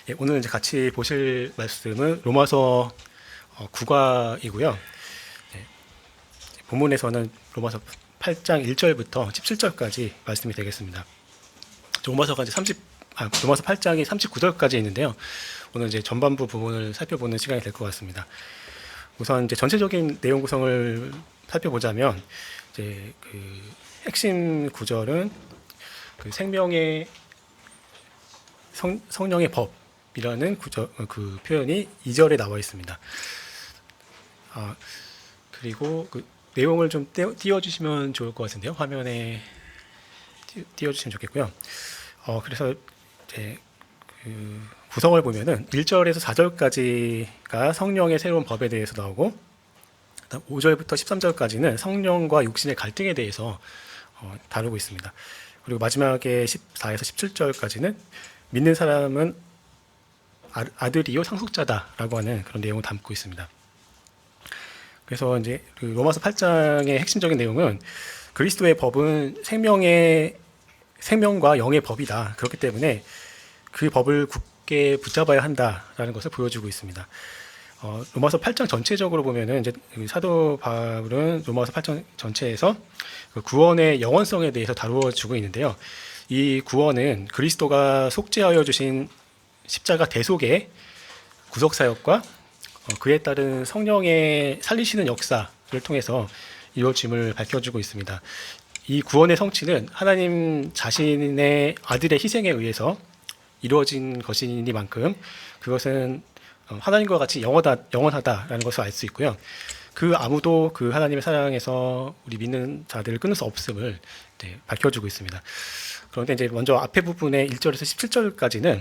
예, 오늘 이제 같이 보실 말씀은 로마서 9과이고요. 예, 본문에서는 로마서 8장 1절부터 17절까지 말씀이 되겠습니다. 로마서가 이제 로마서 8장이 39절까지 있는데요. 오늘 이제 전반부 부분을 살펴보는 시간이 될 것 같습니다. 우선 이제 전체적인 내용 구성을 살펴보자면 이제 그 핵심 구절은 그 생명의 성령의 법이라는 그 표현이 2절에 나와 있습니다. 그리고 그 내용을 좀 띄워주시면 좋을 것 같은데요. 화면에 띄워주시면 좋겠고요. 그래서 이제 그 구성을 보면은 1절에서 4절까지가 성령의 새로운 법에 대해서 나오고, 5절부터 13절까지는 성령과 육신의 갈등에 대해서 다루고 있습니다. 그리고 마지막에 14에서 17절까지는 믿는 사람은 아들이요 상속자다라고 하는 그런 내용을 담고 있습니다. 그래서 이제 그 로마서 8장의 핵심적인 내용은 그리스도의 법은 생명과 영의 법이다. 그렇기 때문에 그 법을 굳게 붙잡아야 한다라는 것을 보여주고 있습니다. 로마서 8장 전체적으로 보면은 이제 사도 바울은 로마서 8장 전체에서 그 구원의 영원성에 대해서 다루어주고 있는데요. 이 구원은 그리스도가 속죄하여 주신 십자가 대속의 구속 사역과 그에 따른 성령의 살리시는 역사를 통해서 이루어짐을 밝혀주고 있습니다. 이 구원의 성취는 하나님 자신의 아들의 희생에 의해서 이루어진 것이니만큼 그것은 하나님과 같이 영원하다라는 것을 알 수 있고요. 그 아무도 그 하나님의 사랑에서 우리 믿는 자들을 끊을 수 없음을 밝혀주고 있습니다. 그런데 이제 먼저 앞에 부분의 1절에서 17절까지는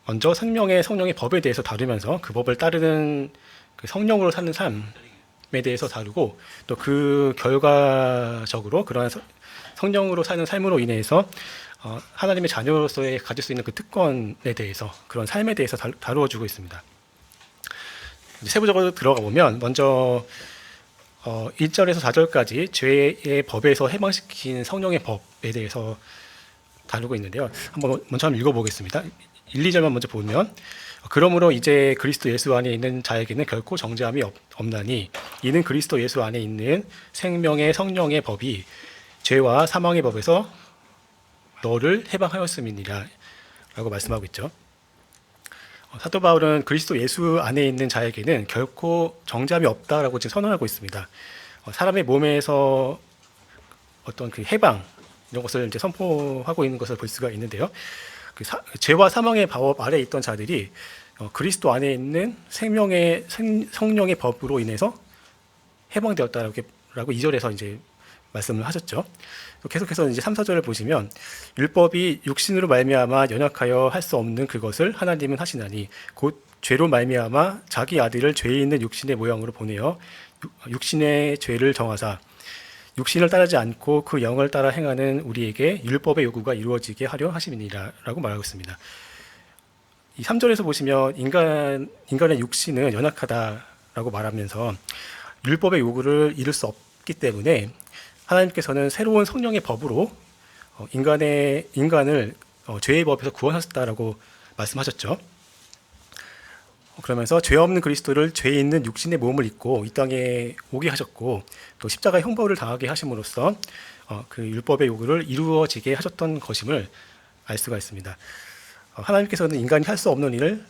먼저 성령의 법에 대해서 다루면서 그 법을 따르는 그 성령으로 사는 삶에 대해서 다루고, 또 그 결과적으로 그러한 성령으로 사는 삶으로 인해서 하나님의 자녀로서의 가질 수 있는 그 특권에 대해서, 그런 삶에 대해서 다루어 주고 있습니다. 세부적으로 들어가 보면 먼저 1절에서 4절까지 죄의 법에서 해방시킨 성령의 법에 대해서 다루고 있는데요. 먼저 한번 읽어보겠습니다. 1, 2절만 먼저 보면, 그러므로 이제 그리스도 예수 안에 있는 자에게는 결코 정죄함이 없나니 이는 그리스도 예수 안에 있는 생명의 성령의 법이 죄와 사망의 법에서 너를 해방하였음이니라 라고 말씀하고 있죠. 사도 바울은 그리스도 예수 안에 있는 자에게는 결코 정죄함이 없다라고 지금 선언하고 있습니다. 사람의 몸에서 어떤 그 해방, 이런 것을 이제 선포하고 있는 것을 볼 수가 있는데요. 죄와 사망의 법 아래에 있던 자들이 그리스도 안에 있는 성령의 법으로 인해서 해방되었다라고 2절에서 이제 말씀을 하셨죠. 계속해서 이제 3, 4절을 보시면, 율법이 육신으로 말미암아 연약하여 할 수 없는 그것을 하나님은 하시나니 곧 죄로 말미암아 자기 아들을 죄 있는 육신의 모양으로 보내어 육신의 죄를 정하사 육신을 따르지 않고 그 영을 따라 행하는 우리에게 율법의 요구가 이루어지게 하려 하심이니라 라고 말하고 있습니다. 이 3절에서 보시면 인간의 육신은 연약하다라고 말하면서 율법의 요구를 이룰 수 없기 때문에 하나님께서는 새로운 성령의 법으로 인간을 죄의 법에서 구원하셨다라고 말씀하셨죠. 그러면서 죄 없는 그리스도를 죄 있는 육신의 몸을 입고 이 땅에 오게 하셨고, 또 십자가의 형벌을 당하게 하심으로써 그 율법의 요구를 이루어지게 하셨던 것임을 알 수가 있습니다. 하나님께서는 인간이 할 수 없는 일을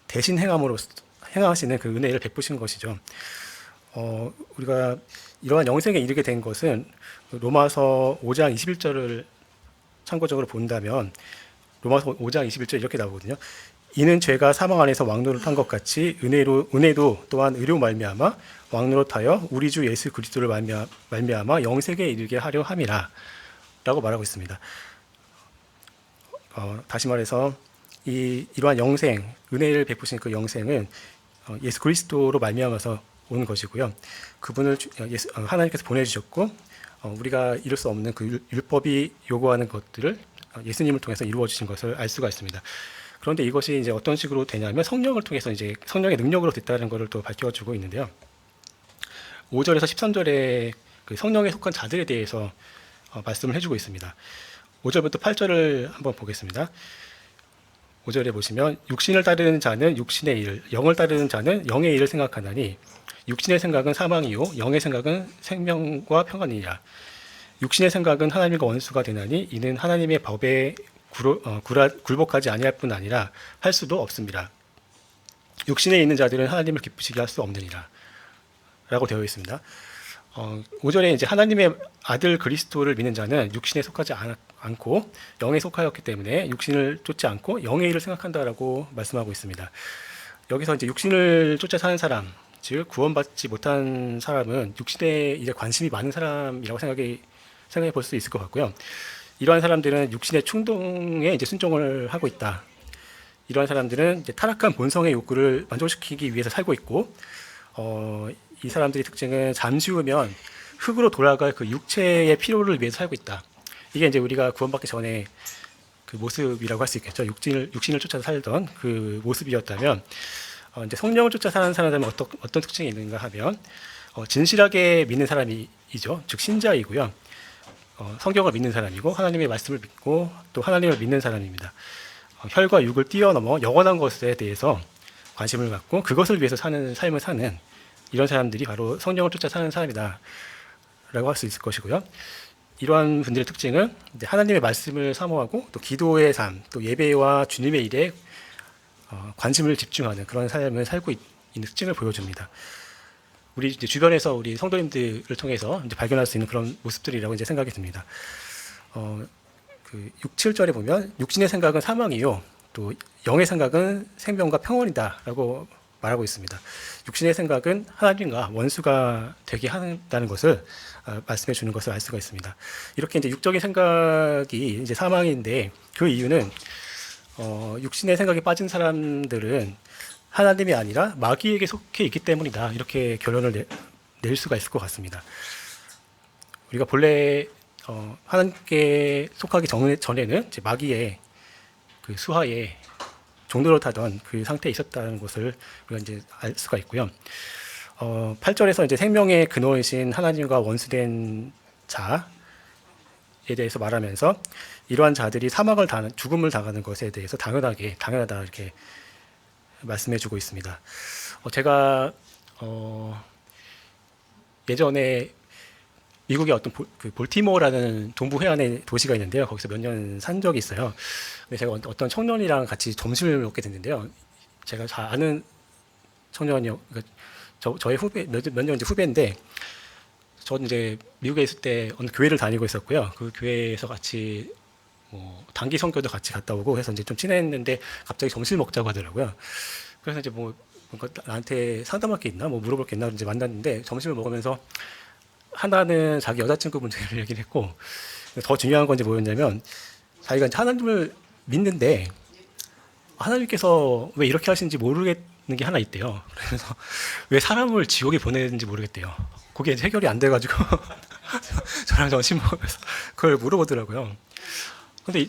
대신 행하시는 그 은혜를 베푸신 것이죠. 우리가 이러한 영생에 이르게 된 것은 로마서 5장 21절을 참고적으로 본다면, 로마서 5장 21절 이렇게 나오거든요. 이는 죄가 사망 안에서 왕노릇한 것 같이 은혜도 또한 의로 말미암아 왕노릇하여 우리 주 예수 그리스도를 말미암아 영생에 이르게 하려 함이라 라고 말하고 있습니다. 다시 말해서 이러한 영생, 은혜를 베푸신 그 영생은 예수 그리스도로 말미암아서 온 것이고요. 그분을 하나님께서 보내주셨고, 우리가 이룰 수 없는 그 율법이 요구하는 것들을 예수님을 통해서 이루어 주신 것을 알 수가 있습니다. 그런데 이것이 이제 어떤 식으로 되냐면 성령을 통해서 이제 성령의 능력으로 됐다는 것을 또 밝혀주고 있는데요. 5절에서 13절에 그 성령에 속한 자들에 대해서 말씀을 해주고 있습니다. 5절부터 8절을 한번 보겠습니다. 5절에 보시면 육신을 따르는 자는 육신의 일, 영을 따르는 자는 영의 일을 생각하나니 육신의 생각은 사망이요 영의 생각은 생명과 평안이냐. 육신의 생각은 하나님과 원수가 되나니 이는 하나님의 법에 굴복하지 아니할 뿐 아니라 할 수도 없습니다. 육신에 있는 자들은 하나님을 기쁘시게 할 수 없느니라 라고 되어 있습니다. 5절에 이제 하나님의 아들 그리스도를 믿는 자는 육신에 속하지 않고 영에 속하였기 때문에 육신을 쫓지 않고 영의 일을 생각한다라고 말씀하고 있습니다. 여기서 이제 육신을 쫓아 사는 사람, 즉 구원받지 못한 사람은 육신에 이제 관심이 많은 사람이라고 생각해 볼 수 있을 것 같고요. 이러한 사람들은 육신의 충동에 이제 순종을 하고 있다. 이러한 사람들은 이제 타락한 본성의 욕구를 만족시키기 위해서 살고 있고, 이 사람들의 특징은 잠시 후면 흙으로 돌아갈 그 육체의 필요를 위해서 살고 있다. 이게 이제 우리가 구원받기 전에 그 모습이라고 할 수 있겠죠. 육신을 쫓아 살던 그 모습이었다면, 이제 성령을 쫓아 사는 사람은 어떤 특징이 있는가 하면, 진실하게 믿는 사람이죠. 즉 신자이고요. 성경을 믿는 사람이고 하나님의 말씀을 믿고 또 하나님을 믿는 사람입니다. 혈과 육을 뛰어넘어 영원한 것에 대해서 관심을 갖고 그것을 위해서 사는 삶을 사는 이런 사람들이 바로 성령을 쫓아 사는 사람이다 라고 할 수 있을 것이고요. 이러한 분들의 특징은 이제 하나님의 말씀을 사모하고 또 기도의 삶, 또 예배와 주님의 일에 관심을 집중하는 그런 삶을 살고 있는 특징을 보여줍니다. 우리 이제 주변에서 우리 성도님들을 통해서 이제 발견할 수 있는 그런 모습들이라고 이제 생각이 듭니다. 그 6, 7절에 보면 육신의 생각은 사망이요 또 영의 생각은 생명과 평온이다라고 말하고 있습니다. 육신의 생각은 하나님과 원수가 되게 한다는 것을 말씀해 주는 것을 알 수가 있습니다. 이렇게 이제 육적인 생각이 이제 사망인데 그 이유는 육신의 생각에 빠진 사람들은 하나님이 아니라 마귀에게 속해 있기 때문이다. 이렇게 결론을 낼 수가 있을 것 같습니다. 우리가 본래 하나님께 속하기 전에는 이제 마귀의 그 수하에 종노릇하던 그 상태에 있었다는 것을 우리가 이제 알 수가 있고요. 8절에서 이제 생명의 근원이신 하나님과 원수된 자에 대해서 말하면서 이러한 자들이 죽음을 당하는 것에 대해서 당연하다 이렇게 말씀해주고 있습니다. 제가 예전에 미국의 어떤 볼티모어라는 동부 해안의 도시가 있는데요. 거기서 몇 년 산 적이 있어요. 근데 제가 어떤 청년이랑 같이 점심을 먹게 됐는데요. 제가 잘 아는 청년이요. 그러니까 저의 후배 몇 년 이제 후배인데, 저는 이제 미국에 있을 때 어느 교회를 다니고 있었고요. 그 교회에서 같이 단기 선교도 같이 갔다 오고 해서 이제 좀 친했는데 갑자기 점심을 먹자고 하더라고요. 그래서 이제 뭔가 나한테 상담할 게 있나, 물어볼 게 있나 이제 만났는데 점심을 먹으면서 하나는 자기 여자친구 문제를 얘기를 했고, 더 중요한 건 이제 뭐였냐면 자기가 이제 하나님을 믿는데 하나님께서 왜 이렇게 하시는지 모르겠는 게 하나 있대요. 그래서 왜 사람을 지옥에 보내는지 모르겠대요. 그게 이제 해결이 안 돼가지고 저랑 점심 먹으면서 그걸 물어보더라고요. 근데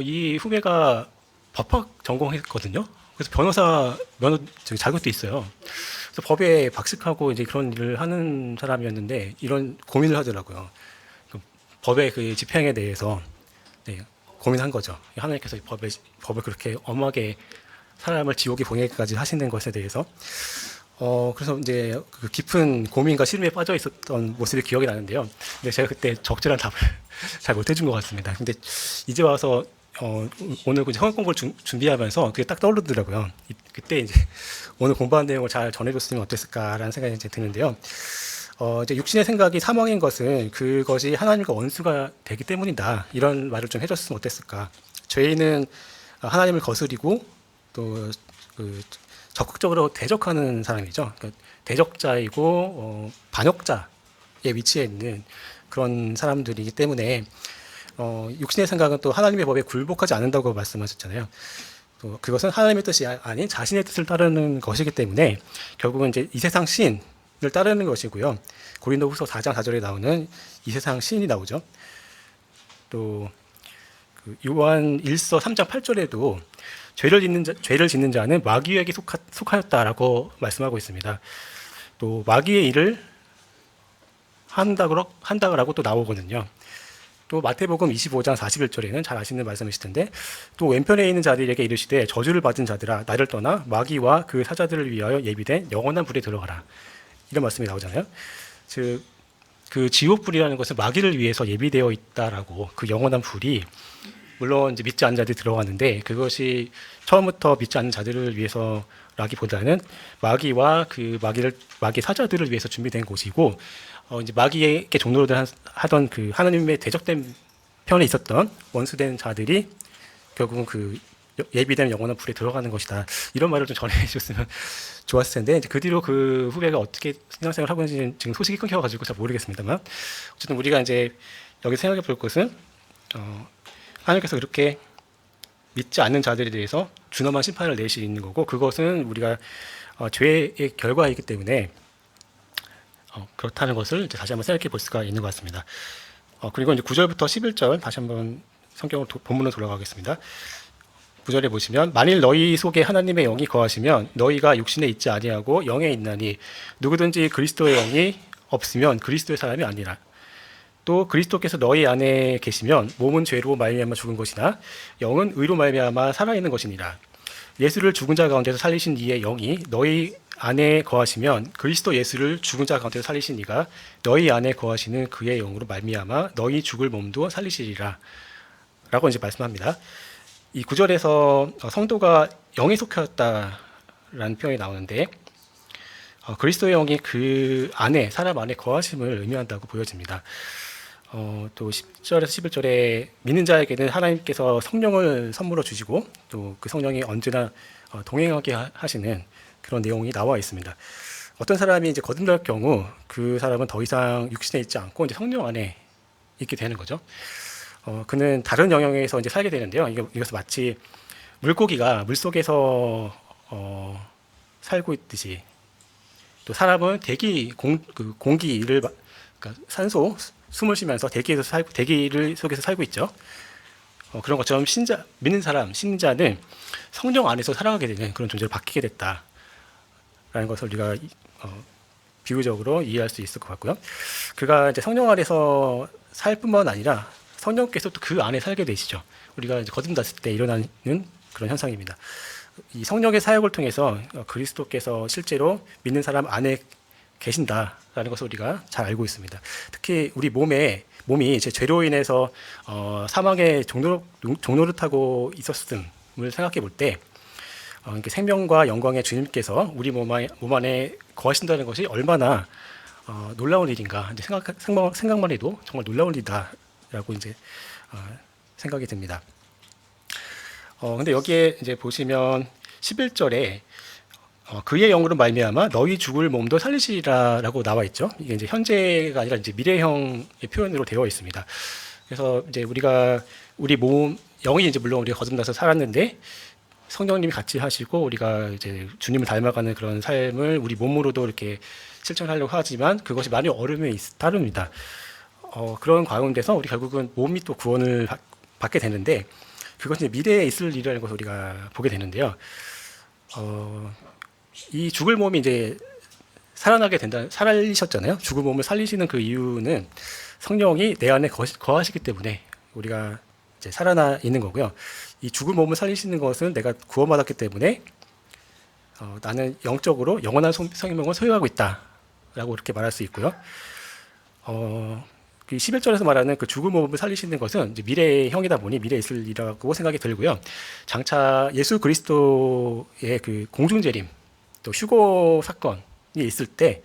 이 후배가 법학 전공했거든요. 그래서 변호사 자격도 있어요. 그래서 법에 박식하고 이제 그런 일을 하는 사람이었는데 이런 고민을 하더라고요. 법의 그 집행에 대해서 고민한 거죠. 하나님께서 법을 그렇게 엄하게 사람을 지옥에 보내기까지 하시는 것에 대해서. 그래서 이제 그 깊은 고민과 시름에 빠져 있었던 모습이 기억이 나는데요. 근데 제가 그때 적절한 답을 잘 못 해준 것 같습니다. 근데 이제 와서 오늘 성경 공부를 준비하면서 그게 딱 떠오르더라고요. 그때 이제 오늘 공부한 내용을 잘 전해줬으면 어땠을까라는 생각이 이제 드는데요. 이제 육신의 생각이 사망인 것은 그것이 하나님과 원수가 되기 때문이다. 이런 말을 좀 해줬으면 어땠을까. 죄인은 하나님을 거스리고 또 적극적으로 대적하는 사람이죠. 그러니까 대적자이고 반역자의 위치에 있는 그런 사람들이기 때문에 육신의 생각은 또 하나님의 법에 굴복하지 않는다고 말씀하셨잖아요. 또 그것은 하나님의 뜻이 아닌 자신의 뜻을 따르는 것이기 때문에 결국은 이제 이 세상 신을 따르는 것이고요. 고린도후서 4장 4절에 나오는 이 세상 신이 나오죠. 또 요한 1서 3장 8절에도 죄를 짓는 자는 마귀에게 속하였다라고 말씀하고 있습니다. 또 마귀의 일을 한다고 또 나오거든요. 또 마태복음 25장 41절에는 잘 아시는 말씀이실 텐데 또 왼편에 있는 자들에게 이르시되 저주를 받은 자들아 나를 떠나 마귀와 그 사자들을 위하여 예비된 영원한 불에 들어가라. 이런 말씀이 나오잖아요. 즉 그 지옥불이라는 것은 마귀를 위해서 예비되어 있다라고 그 영원한 불이 물론 이제 믿지 않는 자들이 들어가는데 그것이 처음부터 믿지 않는 자들을 위해서라기보다는 마귀와 그 마귀 사자들을 위해서 준비된 곳이고 이제 마귀에게 종로를 하던 그 하나님의 대적된 편에 있었던 원수된 자들이 결국은 그 예비된 영원한 불에 들어가는 것이다. 이런 말을 좀 전해주셨으면 좋았을 텐데 이제 그 뒤로 그 후배가 어떻게 신앙생활을 하고 있는지 지금 소식이 끊겨가지고 잘 모르겠습니다만 어쨌든 우리가 이제 여기 생각해 볼 것은 하나님께서 그렇게 믿지 않는 자들에 대해서 준엄한 심판을 내시는 거고 그것은 우리가 죄의 결과이기 때문에 그렇다는 것을 이제 다시 한번 생각해 볼 수가 있는 것 같습니다. 그리고 이제 9절부터 11절 다시 한번 성경으로 본문으로 돌아가겠습니다. 9절에 보시면 만일 너희 속에 하나님의 영이 거하시면 너희가 육신에 있지 아니하고 영에 있나니 누구든지 그리스도의 영이 없으면 그리스도의 사람이 아니라 또 그리스도께서 너희 안에 계시면 몸은 죄로 말미암아 죽은 것이나 영은 의로 말미암아 살아있는 것이니라. 예수를 죽은 자 가운데서 살리신 이의 영이 너희 안에 거하시면 그리스도 예수를 죽은 자 가운데서 살리신 이가 너희 안에 거하시는 그의 영으로 말미암아 너희 죽을 몸도 살리시리라 라고 이제 말씀합니다. 이 구절에서 성도가 영에 속하였다라는 표현이 나오는데 그리스도의 영이 그 안에 사람 안에 거하심을 의미한다고 보여집니다. 또 10절에서 11절에 믿는 자에게는 하나님께서 성령을 선물로 주시고 또 그 성령이 언제나 동행하게 하시는 그런 내용이 나와 있습니다. 어떤 사람이 이제 거듭날 경우 그 사람은 더 이상 육신에 있지 않고 이제 성령 안에 있게 되는 거죠. 그는 다른 영역에서 이제 살게 되는데요. 이것은 마치 물고기가 물 속에서 살고 있듯이 또 사람은 공기를 그러니까 산소 숨을 쉬면서 대기 속에서 살고 있죠. 그런 것처럼 믿는 사람, 신자는 성령 안에서 살아가게 되는 그런 존재로 바뀌게 됐다라는 것을 우리가 비유적으로 이해할 수 있을 것 같고요. 그가 이제 성령 안에서 살 뿐만 아니라 성령께서 또 그 안에 살게 되시죠. 우리가 이제 거듭났을 때 일어나는 그런 현상입니다. 이 성령의 사역을 통해서 그리스도께서 실제로 믿는 사람 안에 계신다라는 것을 우리가 잘 알고 있습니다. 특히 우리 몸이 제 죄로 인해서 사망의 종노릇하고 있었음을 생각해 볼 때 생명과 영광의 주님께서 우리 몸 안에 거하신다는 것이 얼마나 놀라운 일인가 생각만 해도 정말 놀라운 일이다라고 이제 생각이 듭니다. 근데 여기에 이제 보시면 11절에 그의 영으로 말미암아 너희 죽을 몸도 살리시리라라고 나와 있죠. 이게 이제 현재가 아니라 이제 미래형의 표현으로 되어 있습니다. 그래서 이제 우리 몸 영이 이제 물론 우리가 거듭나서 살았는데 성령님이 같이 하시고 우리가 이제 주님을 닮아가는 그런 삶을 우리 몸으로도 이렇게 실천하려고 하지만 그것이 많이 어려움이 따릅니다. 그런 가운데서 우리 결국은 몸이 또 구원을 받게 되는데 그것은 미래에 있을 일이라는 것을 우리가 보게 되는데요. 이 죽을 몸이 이제 살리셨잖아요. 죽을 몸을 살리시는 그 이유는 성령이 내 안에 거하시기 때문에 우리가 이제 살아나 있는 거고요. 이 죽을 몸을 살리시는 것은 내가 구원받았기 때문에 나는 영적으로 영원한 생명을 소유하고 있다라고 이렇게 말할 수 있고요. 그 11절에서 말하는 그 죽을 몸을 살리시는 것은 이제 미래의 형이다 보니 미래에 있을 일이라고 생각이 들고요. 장차 예수 그리스도의 그 공중재림 또 휴거 사건이 있을 때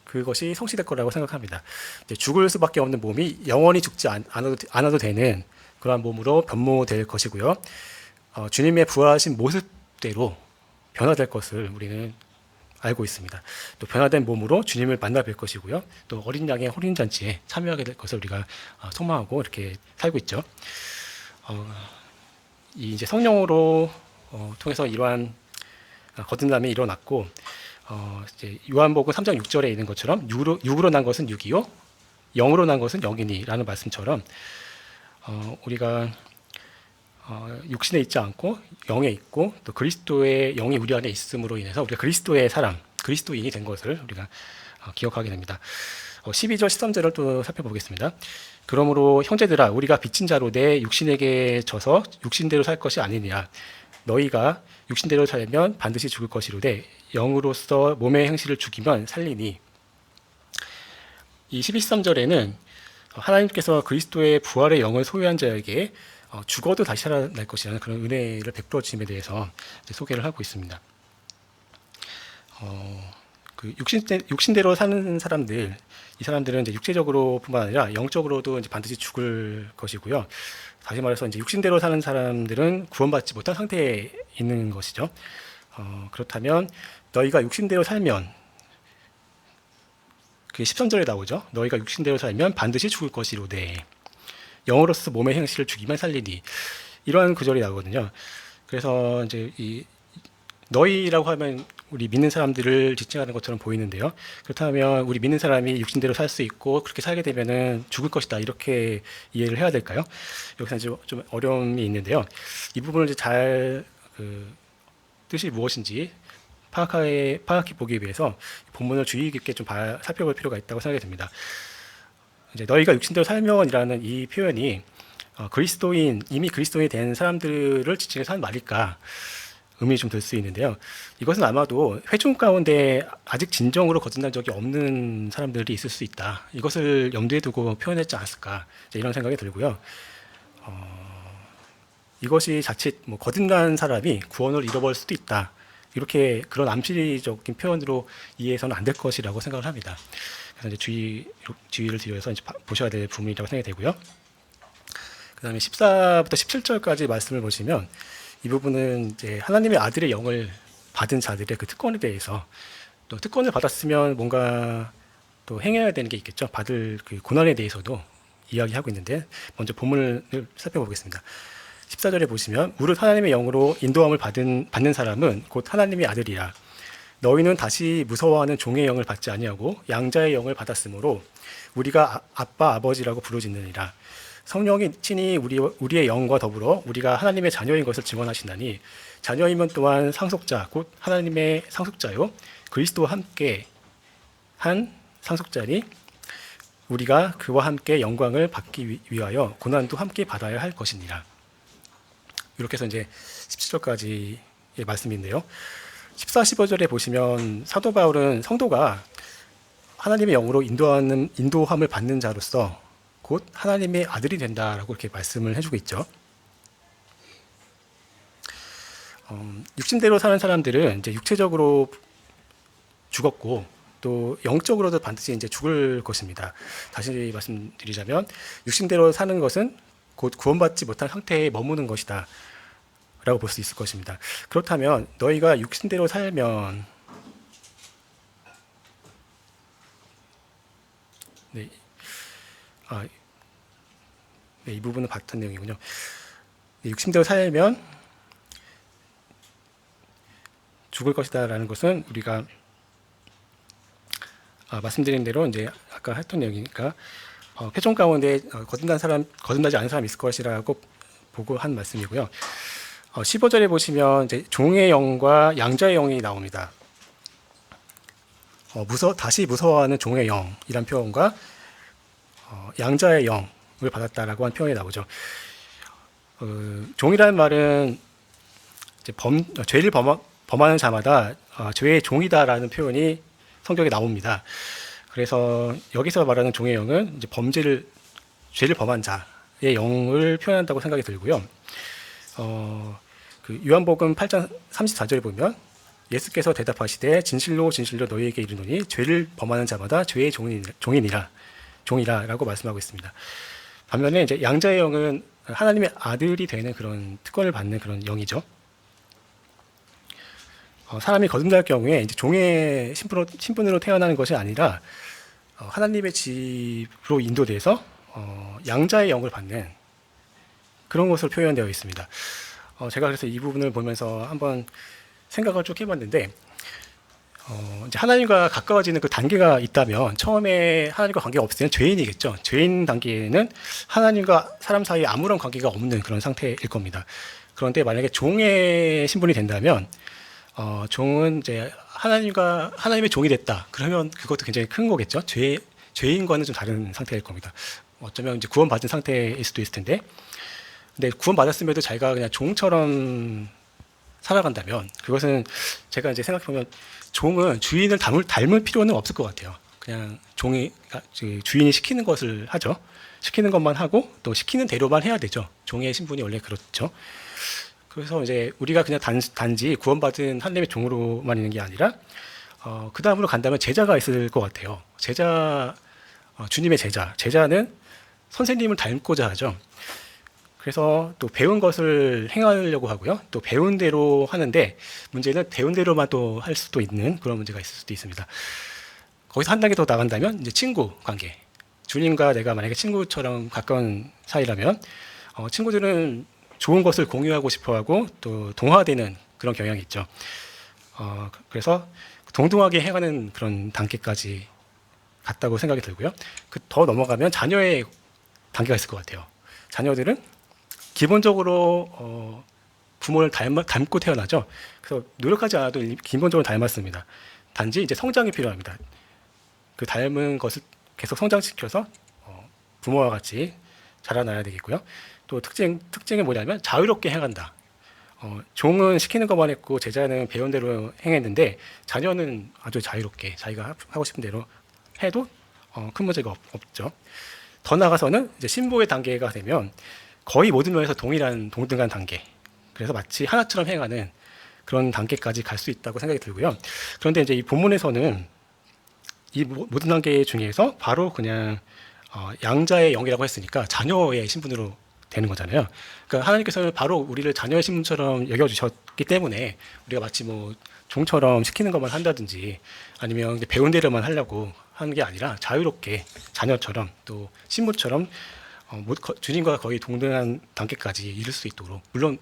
그것이 성취될 거라고 생각합니다. 이제 죽을 수밖에 없는 몸이 영원히 죽지 않아도 되는 그러한 몸으로 변모될 것이고요. 주님의 부활하신 모습대로 변화될 것을 우리는 알고 있습니다. 또 변화된 몸으로 주님을 만나 뵐 것이고요. 또 어린 양의 혼인 잔치에 참여하게 될 것을 우리가 소망하고 이렇게 살고 있죠. 이제 성령으로 통해서 이러한 거듭남이 일어났고 이제 요한복음 3장 6절에 있는 것처럼 육으로 난 것은 육이요 영으로 난 것은 영이니라는 말씀처럼 우리가 육신에 있지 않고 영에 있고 또 그리스도의 영이 우리 안에 있음으로 인해서 우리가 그리스도의 사람, 그리스도인이 된 것을 우리가 기억하게 됩니다. 12절, 13절을 또 살펴보겠습니다. 그러므로 형제들아 우리가 빚진 자로 내 육신에게 져서 육신대로 살 것이 아니니라. 너희가 육신대로 살면 반드시 죽을 것이로되 영으로서 몸의 행실을 죽이면 살리니. 이 12~13절에는 하나님께서 그리스도의 부활의 영을 소유한 자에게 죽어도 다시 살아날 것이라는 그런 은혜를 베풀어 주심에 대해서 소개를 하고 있습니다. 그 육신대로 사는 사람들, 이 사람들은 이제 육체적으로뿐만 아니라 영적으로도 이제 반드시 죽을 것이고요. 다시 말해서 이제 육신대로 사는 사람들은 구원받지 못한 상태에 있는 것이죠. 그렇다면 너희가 육신대로 살면, 그게 13절에 나오죠. 너희가 육신대로 살면 반드시 죽을 것이로되 영으로서 몸의 행실을 죽이면 살리니. 이러한 구절이 나오거든요. 그래서 이제 이 너희라고 하면 우리 믿는 사람들을 지칭하는 것처럼 보이는데요. 그렇다면 우리 믿는 사람이 육신대로 살 수 있고 그렇게 살게 되면은 죽을 것이다, 이렇게 이해를 해야 될까요? 여기서 이제 좀 어려움이 있는데요. 이 부분을 이제 잘 뜻이 무엇인지 파악해 보기 위해서 본문을 주의 깊게 좀 살펴볼 필요가 있다고 생각이 듭니다. 이제 너희가 육신대로 살면이라는 이 표현이 이미 그리스도인이 된 사람들을 지칭해서 한 말일까 의미 좀 들 수 있는데요. 이것은 아마도 회중 가운데 아직 진정으로 거듭난 적이 없는 사람들이 있을 수 있다, 이것을 염두에 두고 표현했지 않았을까, 이런 생각이 들고요. 이것이 자칫 거듭난 사람이 구원을 잃어버릴 수도 있다, 이렇게 그런 암시적인 표현으로 이해해서는 안 될 것이라고 생각을 합니다. 그래서 이제 주의를 드려서 이제 보셔야 될 부분이라고 생각이 되고요. 그 다음에 14부터 17절까지 말씀을 보시면 이 부분은 이제 하나님의 아들의 영을 받은 자들의 그 특권에 대해서, 또 특권을 받았으면 뭔가 또 행해야 되는 게 있겠죠. 받을 그 고난에 대해서도 이야기하고 있는데, 먼저 본문을 살펴보겠습니다. 14절에 보시면 무릇 하나님의 영으로 인도함을 받는 사람은 곧 하나님의 아들이라. 너희는 다시 무서워하는 종의 영을 받지 아니하고 양자의 영을 받았으므로 우리가 아빠 아버지라고 부르짖느니라. 성령이 친히 우리의 영과 더불어 우리가 하나님의 자녀인 것을 증언하시나니 자녀이면 또한 상속자 곧 하나님의 상속자요 그리스도와 함께 한 상속자니 우리가 그와 함께 영광을 받기 위하여 고난도 함께 받아야 할 것이니라. 이렇게 해서 이제 17절까지의 말씀인데요. 14, 15절에 보시면 사도 바울은 성도가 하나님의 영으로 인도함을 받는 자로서 곧 하나님의 아들이 된다라고 이렇게 말씀을 해주고 있죠. 육신대로 사는 사람들은 이제 육체적으로 죽었고 또 영적으로도 반드시 이제 죽을 것입니다. 다시 말씀드리자면 육신대로 사는 것은 곧 구원받지 못한 상태에 머무는 것이다 라고 볼 수 있을 것입니다. 그렇다면 너희가 육신대로 살면, 네, 이 부분은 같은 내용이군요. 육신대로 살면 죽을 것이다 라는 것은 우리가 말씀드린 대로 이제 아까 했던 내용이니까 회중 가운데 거듭나지 않은 사람이 있을 것이라고 보고 한 말씀이고요. 15절에 보시면 이제 종의 영과 양자의 영이 나옵니다. 다시 무서워하는 종의 영이란 표현과 양자의 영을 받았다라고 한 표현이 나오죠. 종이라는 말은 이제 죄를 범하는 자마다 죄의 종이다라는 표현이 성경에 나옵니다. 그래서 여기서 말하는 종의 영은 이제 죄를 범한 자의 영을 표현한다고 생각이 들고요. 그 요한복음 8장 34절에 보면 예수께서 대답하시되 진실로 진실로 너희에게 이르노니 죄를 범하는 자마다 죄의 종이라라고 말씀하고 있습니다. 반면에 이제 양자의 영은 하나님의 아들이 되는 그런 특권을 받는 그런 영이죠. 사람이 거듭날 경우에 이제 종의 신분으로 태어나는 것이 아니라 하나님의 집으로 인도돼서 양자의 영을 받는 그런 것으로 표현되어 있습니다. 제가 그래서 이 부분을 보면서 한번 생각을 쭉 해봤는데, 이제 하나님과 가까워지는 그 단계가 있다면 처음에 하나님과 관계가 없을 때는 죄인이겠죠. 죄인 단계에는 하나님과 사람 사이에 아무런 관계가 없는 그런 상태일 겁니다. 그런데 만약에 종의 신분이 된다면 종은 이제 하나님의 종이 됐다. 그러면 그것도 굉장히 큰 거겠죠. 죄인과는 좀 다른 상태일 겁니다. 어쩌면 이제 구원받은 상태일 수도 있을 텐데, 근데 구원받았음에도 자기가 그냥 종처럼 살아간다면, 그것은 제가 이제 생각해보면 종은 주인을 닮을 필요는 없을 것 같아요. 그냥 종이 주인이 시키는 것을 하죠. 시키는 것만 하고 또 시키는 대로만 해야 되죠. 종의 신분이 원래 그렇죠. 그래서 이제 우리가 그냥 단지 구원받은 하나님의 종으로만 있는 게 아니라 그 다음으로 간다면 제자가 있을 것 같아요. 주님의 제자는 선생님을 닮고자 하죠. 그래서 또 배운 것을 행하려고 하고요. 또 배운 대로 하는데 문제는 배운 대로만 또 할 수도 있는 그런 문제가 있을 수도 있습니다. 거기서 한 단계 더 나간다면 이제 친구 관계. 주님과 내가 만약에 친구처럼 가까운 사이라면 친구들은 좋은 것을 공유하고 싶어하고 또 동화되는 그런 경향이 있죠. 그래서 동등하게 해가는 그런 단계까지 갔다고 생각이 들고요. 더 넘어가면 자녀의 단계가 있을 것 같아요. 자녀들은 기본적으로 부모를 닮고 태어나죠. 그래서 노력하지 않아도 기본적으로 닮았습니다. 단지 이제 성장이 필요합니다. 그 닮은 것을 계속 성장시켜서 부모와 같이 자라나야 되겠고요. 또 특징이 뭐냐면 자유롭게 행한다. 종은 시키는 것만 했고 제자는 배운 대로 행했는데 자녀는 아주 자유롭게 자기가 하고 싶은 대로 해도 큰 문제가 없죠. 더 나아가서는 이제 신부의 단계가 되면 거의 모든 면에서 동등한 단계. 그래서 마치 하나처럼 행하는 그런 단계까지 갈 수 있다고 생각이 들고요. 그런데 이제 이 본문에서는 이 모든 단계 중에서 바로 그냥 양자의 영이라고 했으니까 자녀의 신분으로 되는 거잖아요. 그러니까 하나님께서는 바로 우리를 자녀의 신분처럼 여겨주셨기 때문에 우리가 마치 뭐 종처럼 시키는 것만 한다든지 아니면 배운 대로만 하려고 하는 게 아니라 자유롭게 자녀처럼 또 신부처럼 주님과 거의 동등한 단계까지 이룰 수 있도록, 물론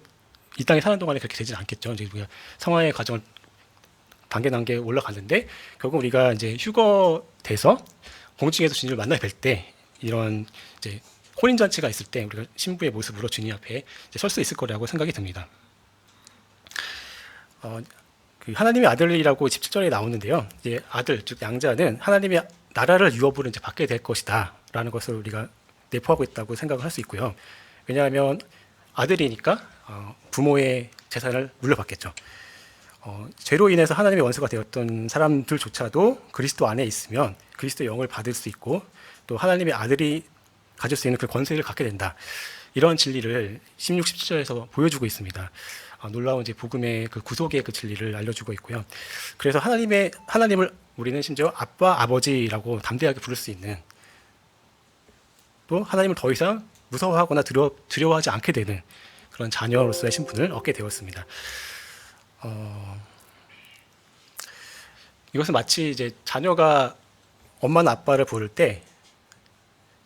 이 땅에 사는 동안에 그렇게 되지는 않겠죠. 이제 우리가 성화의 과정을 단계 올라갔는데 결국 우리가 이제 휴거돼서 공중에서 주님을 만나 뵐 때 이런 이제 혼인 잔치가 있을 때 우리가 신부의 모습으로 주님 앞에 설 수 있을 거라고 생각이 듭니다. 그 하나님의 아들이라고 17절에 나오는데요. 이제 아들 즉 양자는 하나님의 나라를 유업으로 이제 받게 될 것이다라는 것을 우리가 내포하고 있다고 생각을 할 수 있고요. 왜냐하면 아들이니까 부모의 재산을 물려받겠죠. 죄로 인해서 하나님의 원수가 되었던 사람들조차도 그리스도 안에 있으면 그리스도의 영을 받을 수 있고 또 하나님의 아들이 가질 수 있는 그 권세를 갖게 된다. 이런 진리를 16, 17절에서 보여주고 있습니다. 놀라운 이제 복음의 그 구속의 그 진리를 알려주고 있고요. 그래서 하나님을 우리는 심지어 아빠, 아버지라고 담대하게 부를 수 있는, 또 하나님을 더 이상 무서워하거나 두려워하지 않게 되는 그런 자녀로서의 신분을 얻게 되었습니다. 이것은 마치 이제 자녀가 엄마나 아빠를 부를 때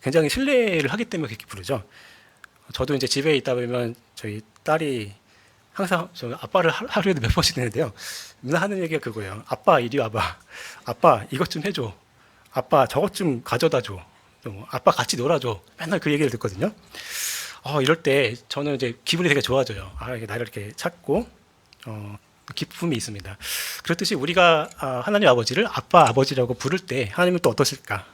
굉장히 신뢰를 하기 때문에 그렇게 부르죠. 저도 이제 집에 있다 보면 저희 딸이 항상 저 아빠를 하루에도 몇 번씩 되는데요. 맨날 하는 얘기가 그거예요. 아빠 이리 와봐. 아빠 이것 좀 해줘. 아빠 저것 좀 가져다 줘. 아빠 같이 놀아줘. 맨날 그 얘기를 듣거든요. 이럴 때 저는 이제 기분이 되게 좋아져요. 나를 이렇게 찾고 기쁨이 있습니다. 그렇듯이 우리가 하나님 아버지를 아빠 아버지라고 부를 때 하나님은 또 어떠실까?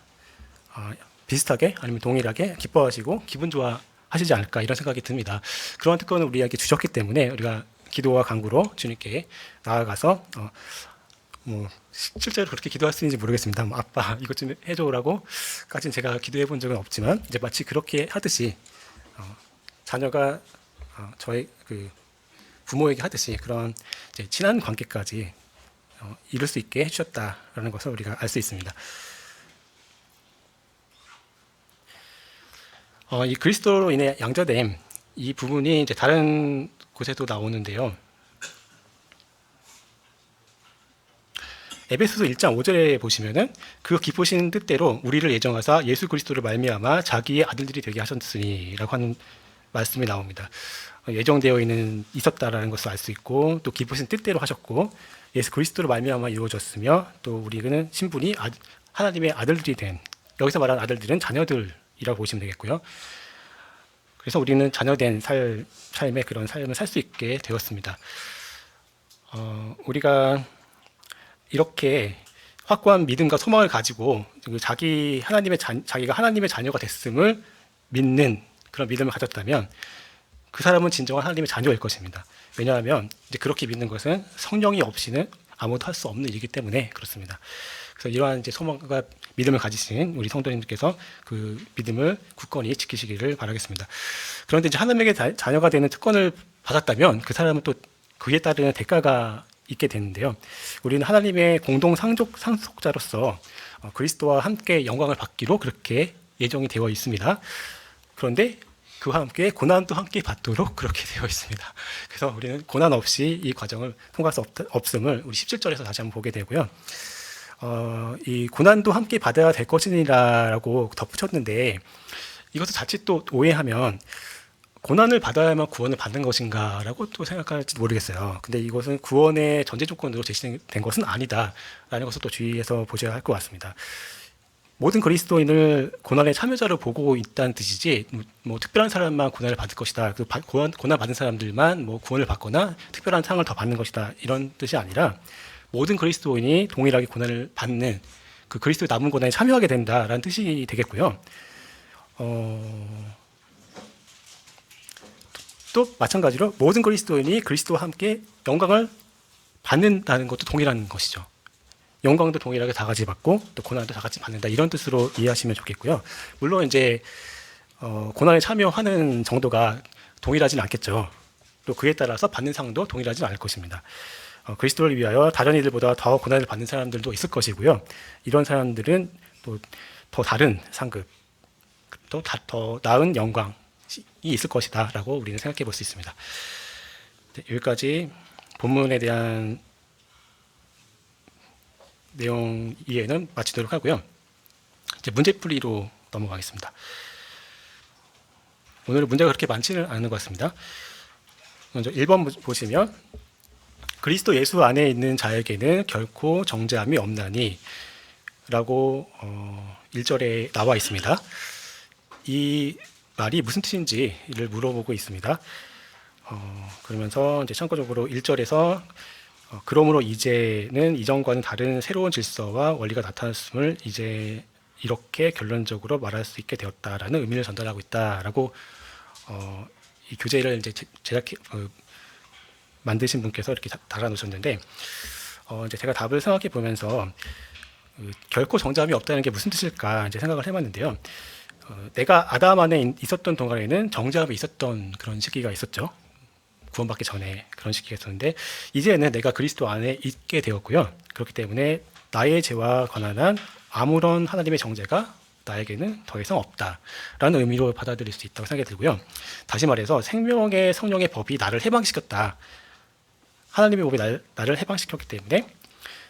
비슷하게 아니면 동일하게 기뻐하시고 기분 좋아하시지 않을까 이런 생각이 듭니다. 그런 특권을 우리에게 주셨기 때문에 우리가 기도와 간구로 주님께 나아가서 실제로 그렇게 기도할 수 있는지 모르겠습니다. 아빠 이것 좀 해줘라고까지는 제가 기도해 본 적은 없지만 이제 마치 그렇게 하듯이 자녀가 저의 그 부모에게 하듯이 그런 이제 친한 관계까지 이룰 수 있게 해주셨다라는 것을 우리가 알 수 있습니다. 이 그리스도로 인해 양자됨 이 부분이 이제 다른 곳에도 나오는데요. 에베소서 1장 5절에 보시면은 그 기쁘신 뜻대로 우리를 예정하사 예수 그리스도를 말미암아 자기의 아들들이 되게 하셨으니라고 하는 말씀이 나옵니다. 예정되어 있었다라는 것을 알 수 있고 또 기쁘신 뜻대로 하셨고 예수 그리스도를 말미암아 이루어졌으며 또 우리는 신분이 하나님의 아들들이 된, 여기서 말하는 아들들은 자녀들이라고 보시면 되겠고요. 그래서 우리는 자녀된 삶의 그런 삶을 살 수 있게 되었습니다. 우리가 이렇게 확고한 믿음과 소망을 가지고 자기가 하나님의 자녀가 됐음을 믿는 그런 믿음을 가졌다면 그 사람은 진정한 하나님의 자녀일 것입니다. 왜냐하면 이제 그렇게 믿는 것은 성령이 없이는 아무도 할 수 없는 일이기 때문에 그렇습니다. 그래서 이러한 이제 소망과 믿음을 가지신 우리 성도님들께서 그 믿음을 굳건히 지키시기를 바라겠습니다. 그런데 이제 하나님에게 자녀가 되는 특권을 받았다면 그 사람은 또 그에 따르는 대가가 있게 되는데요. 우리는 하나님의 공동 상속자로서 그리스도와 함께 영광을 받기로 그렇게 예정이 되어 있습니다. 그런데 그와 함께 고난도 함께 받도록 그렇게 되어 있습니다. 그래서 우리는 고난 없이 이 과정을 통과할 수 없음을 우리 17절에서 다시 한번 보게 되고요. 이 고난도 함께 받아야 될 것이니라라고 덧붙였는데 이것을 자칫 또 오해하면 고난을 받아야만 구원을 받는 것인가라고 또 생각할지 모르겠어요. 근데 이것은 구원의 전제 조건으로 제시된 것은 아니다라는 것을 또 주의해서 보셔야 할 것 같습니다. 모든 그리스도인을 고난의 참여자로 보고 있다는 뜻이지 뭐 특별한 사람만 고난을 받을 것이다. 그 고난 받은 사람들만 뭐 구원을 받거나 특별한 상을 더 받는 것이다. 이런 뜻이 아니라 모든 그리스도인이 동일하게 고난을 받는 그 그리스도의 남은 고난에 참여하게 된다라는 뜻이 되겠고요. 또 마찬가지로 모든 그리스도인이 그리스도와 함께 영광을 받는다는 것도 동일한 것이죠. 영광도 동일하게 다 같이 받고 또 고난도 다 같이 받는다 이런 뜻으로 이해하시면 좋겠고요. 물론 이제 고난에 참여하는 정도가 동일하지는 않겠죠. 또 그에 따라서 받는 상도 동일하지는 않을 것입니다. 그리스도를 위하여 다른 이들보다 더 고난을 받는 사람들도 있을 것이고요. 이런 사람들은 또 더 다른 상급, 또 더 나은 영광이 있을 것이다라고 우리는 생각해 볼 수 있습니다. 네, 여기까지 본문에 대한 내용 이해는 마치도록 하고요. 이제 문제풀이로 넘어가겠습니다. 오늘은 문제가 그렇게 많지는 않은 것 같습니다. 먼저 1번 보시면 그리스도 예수 안에 있는 자에게는 결코 정죄함이 없나니 라고 1절에 나와 있습니다. 이 말이 무슨 뜻인지를 물어보고 있습니다. 그러면서 이제 참고적으로 1절에서 그러므로 이제는 이전과는 다른 새로운 질서와 원리가 나타났음을 이제 이렇게 결론적으로 말할 수 있게 되었다라는 의미를 전달하고 있다라고 이 교재를 이제 만드신 분께서 이렇게 달아놓으셨는데 이제 제가 답을 생각해 보면서 결코 정죄함이 없다는 게 무슨 뜻일까 이제 생각을 해봤는데요. 내가 아담 안에 있었던 동안에는 정죄함이 있었던 그런 시기가 있었죠. 구원받기 전에 그런 시기가 있었는데 이제는 내가 그리스도 안에 있게 되었고요. 그렇기 때문에 나의 죄와 관한 아무런 하나님의 정죄가 나에게는 더 이상 없다라는 의미로 받아들일 수 있다고 생각이 들고요. 다시 말해서 생명의 성령의 법이 나를 해방시켰다. 하나님의 법이 나를 해방시켰기 때문에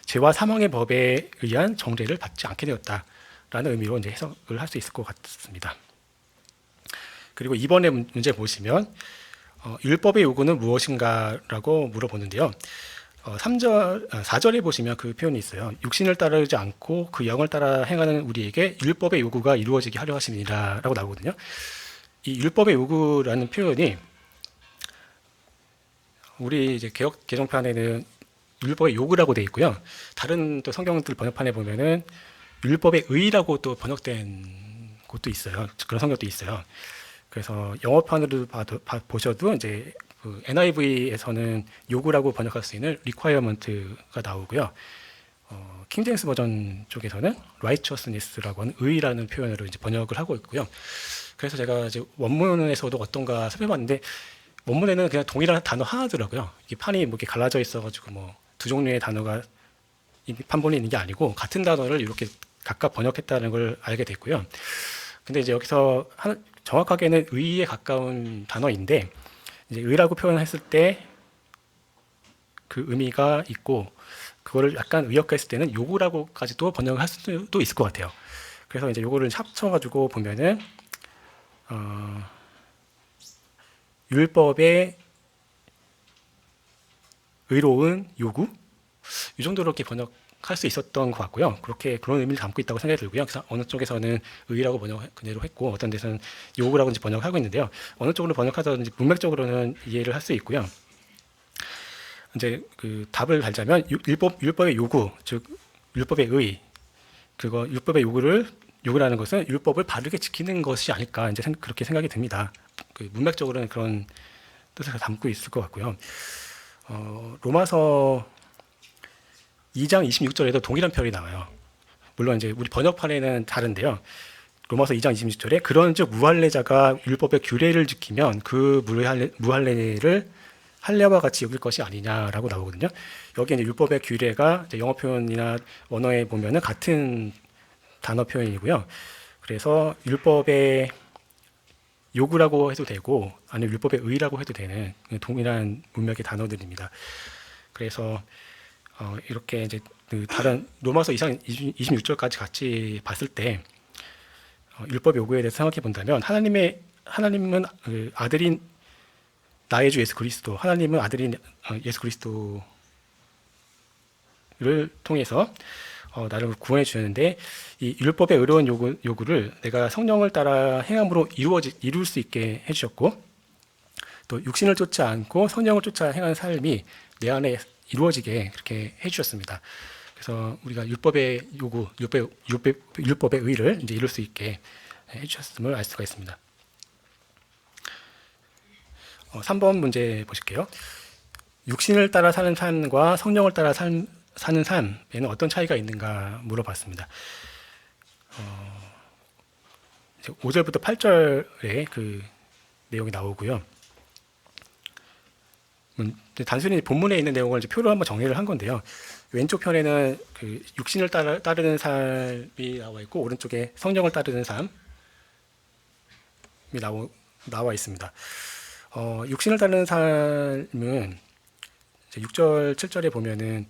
죄와 사망의 법에 의한 정죄를 받지 않게 되었다라는 의미로 이제 해석을 할 수 있을 것 같습니다. 그리고 이번에 문제 보시면 율법의 요구는 무엇인가라고 물어보는데요. 4절에 보시면 그 표현이 있어요. 육신을 따르지 않고 그 영을 따라 행하는 우리에게 율법의 요구가 이루어지게 하려 하심이니라라고 나오거든요. 이 율법의 요구라는 표현이 우리 이제 개역 개정판에는 율법의 요구라고 되어 있고요. 다른 또 성경들 번역판에 보면은 율법의 의라고 또 번역된 곳도 있어요. 그런 성경도 있어요. 그래서 영어판으로 보셔도 이제 그 NIV에서는 요구라고 번역할 수 있는 requirement가 나오고요. 킹제임스 버전 쪽에서는 righteousness라고 하는 의라는 표현으로 이제 번역을 하고 있고요. 그래서 제가 이제 원문에서도 어떤가 살펴봤는데 원문에는 그냥 동일한 단어 하나더라고요. 이게 판이 뭐 이렇게 갈라져 있어가지고 뭐 두 종류의 단어가 판본이 있는 게 아니고 같은 단어를 이렇게 각각 번역했다는 걸 알게 됐고요. 근데 이제 여기서 정확하게는 의에 가까운 단어인데 이제 의라고 표현했을 때 그 의미가 있고 그거를 약간 의역했을 때는 요구라고까지도 번역을 할 수도 있을 것 같아요. 그래서 이제 요거를 합쳐가지고 보면은 율법의 의로운 요구 이 정도로 이렇게 번역할 수 있었던 것 같고요. 그런 의미를 담고 있다고 생각이 들고요. 그래서 어느 쪽에서는 의라고 번역 그대로 했고 어떤 데서는 요구라고 이제 번역을 하고 있는데요. 어느 쪽으로 번역하든지 문맥적으로는 이해를 할 수 있고요. 이제 그 답을 달자면 율법의 요구 즉 율법의 의, 그거 율법의 요구라는 것은 율법을 바르게 지키는 것이 아닐까 이제 그렇게 생각이 듭니다. 그 문맥적으로는 그런 뜻을 담고 있을 것 같고요. 로마서 2장 26절에도 동일한 표현이 나와요. 물론 이제 우리 번역판에는 다른데요. 로마서 2장 26절에 그런즉 무할례자가 율법의 규례를 지키면 그 무할례를 할례와 같이 여길 것이 아니냐라고 나오거든요. 여기 이제 율법의 규례가 이제 영어 표현이나 원어에 보면은 같은 단어 표현이고요. 그래서 율법의 요구라고 해도 되고 아니면 율법의 의라고 해도 되는 동일한 문맥의 단어들입니다. 그래서 이렇게 이제 그 다른 로마서 2장 26절까지 같이 봤을 때 율법 요구에 대해서 생각해 본다면 하나님은 그 아들인 나의 주 예수 그리스도, 하나님은 아들인 예수 그리스도를 통해서 나를 구원해 주셨는데 이 율법의 의로운 요구를 내가 성령을 따라 행함으로 이룰 수 있게 해주셨고 또 육신을 쫓지 않고 성령을 쫓아 행하는 삶이 내 안에 이루어지게 그렇게 해주셨습니다. 그래서 우리가 율법의 요구, 율법의 의를 이제 이룰 수 있게 해주셨음을 알 수가 있습니다. 3번 문제 보실게요. 육신을 따라 사는 삶과 성령을 따라 사는 삶에는 어떤 차이가 있는가 물어봤습니다. 5절부터 8절에 그 내용이 나오고요. 단순히 본문에 있는 내용을 이제 표로 한번 정리를 한 건데요. 왼쪽 편에는 그 육신을 따르는 삶이 나와 있고 오른쪽에 성령을 따르는 삶이 나와 있습니다. 육신을 따르는 삶은 6절, 7절에 보면은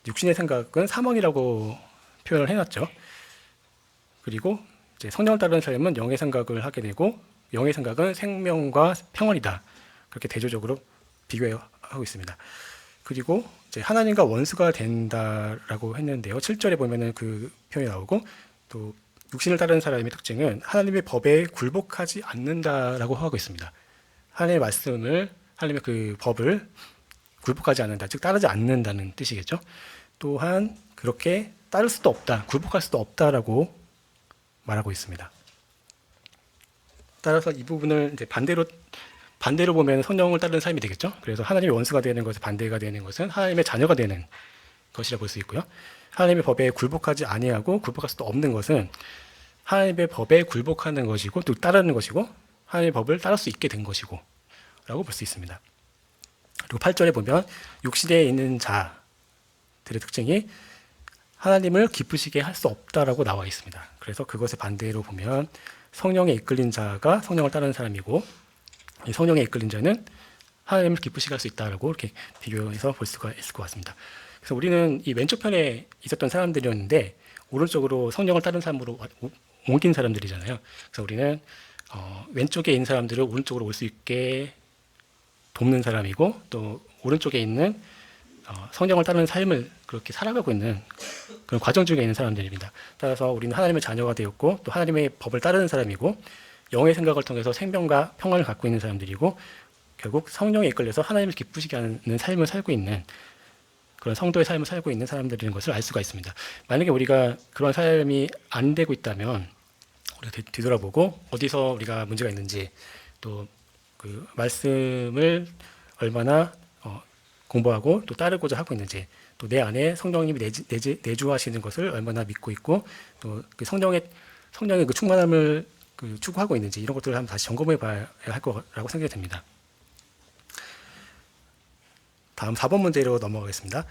육신의 생각은 사망이라고 표현을 해놨죠. 그리고 이제 성령을 따르는 삶은 영의 생각을 하게 되고 영의 생각은 생명과 평안이다. 그렇게 대조적으로 비교하고 있습니다. 그리고 이제 하나님과 원수가 된다라고 했는데요. 7절에 보면은 그 표현이 나오고 또 육신을 따르는 사람의 특징은 하나님의 법에 굴복하지 않는다라고 하고 있습니다. 하나님의 말씀을, 하나님의 그 법을 굴복하지 않는다, 즉 따르지 않는다는 뜻이겠죠. 또한 그렇게 따를 수도 없다, 굴복할 수도 없다라고 말하고 있습니다. 따라서 이 부분을 이제 반대로 보면 성령을 따르는 삶이 되겠죠. 그래서 하나님의 원수가 되는 것에 반대가 되는 것은 하나님의 자녀가 되는 것이라 볼 수 있고요. 하나님의 법에 굴복하지 아니하고 굴복할 수도 없는 것은 하나님의 법에 굴복하는 것이고 또 따르는 것이고 하나님의 법을 따를 수 있게 된 것이고 라고 볼 수 있습니다. 그리고 8절에 보면 육신에 있는 자들의 특징이 하나님을 기쁘시게 할 수 없다라고 나와 있습니다. 그래서 그것의 반대로 보면 성령에 이끌린 자가 성령을 따르는 사람이고 이 성령에 이끌린 자는 하나님을 기쁘시게 할 수 있다라고 이렇게 비교해서 볼 수가 있을 것 같습니다. 그래서 우리는 이 왼쪽 편에 있었던 사람들이었는데 오른쪽으로 성령을 따른 삶으로 옮긴 사람들이잖아요. 그래서 우리는 왼쪽에 있는 사람들을 오른쪽으로 올 수 있게 돕는 사람이고 또 오른쪽에 있는 성령을 따르는 삶을 그렇게 살아가고 있는 그런 과정 중에 있는 사람들입니다. 따라서 우리는 하나님의 자녀가 되었고 또 하나님의 법을 따르는 사람이고 영의 생각을 통해서 생명과 평안을 갖고 있는 사람들이고 결국 성령에 이끌려서 하나님을 기쁘시게 하는 삶을 살고 있는 그런 성도의 삶을 살고 있는 사람들인 것을 알 수가 있습니다. 만약에 우리가 그런 삶이 안 되고 있다면 우리가 뒤돌아보고 어디서 우리가 문제가 있는지 또 그 말씀을 얼마나 공부하고 또 따르고자 하고 있는지 또 내 안에 성령님이 내주하시는 것을 얼마나 믿고 있고 또 그 성령의 그 충만함을 그 추구하고 있는지 이런 것들을 한번 다시 점검해 봐야 할 거라고 생각이 됩니다. 다음 4번 문제로 넘어가겠습니다.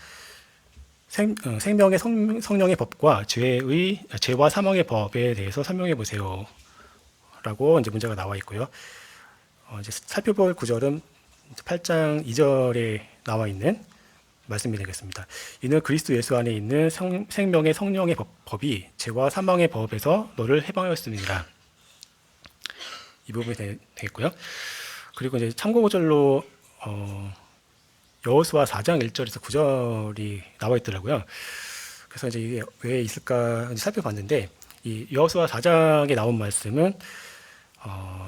생명의 성령의 법과 죄와 사망의 법에 대해서 설명해 보세요. 라고 이제 문제가 나와 있고요. 이제 살펴볼 구절은 8장 2절에 나와 있는 말씀이 되겠습니다. 이는 그리스도 예수 안에 있는 생명의 성령의 법이 죄와 사망의 법에서 너를 해방하였음이니라. 이 부분이 되겠고요. 그리고 이제 참고 구절로 여호수아 4장 1절에서 9절이 나와 있더라고요. 그래서 이제 이게 왜 있을까 살펴봤는데 이 여호수아 4장에 나온 말씀은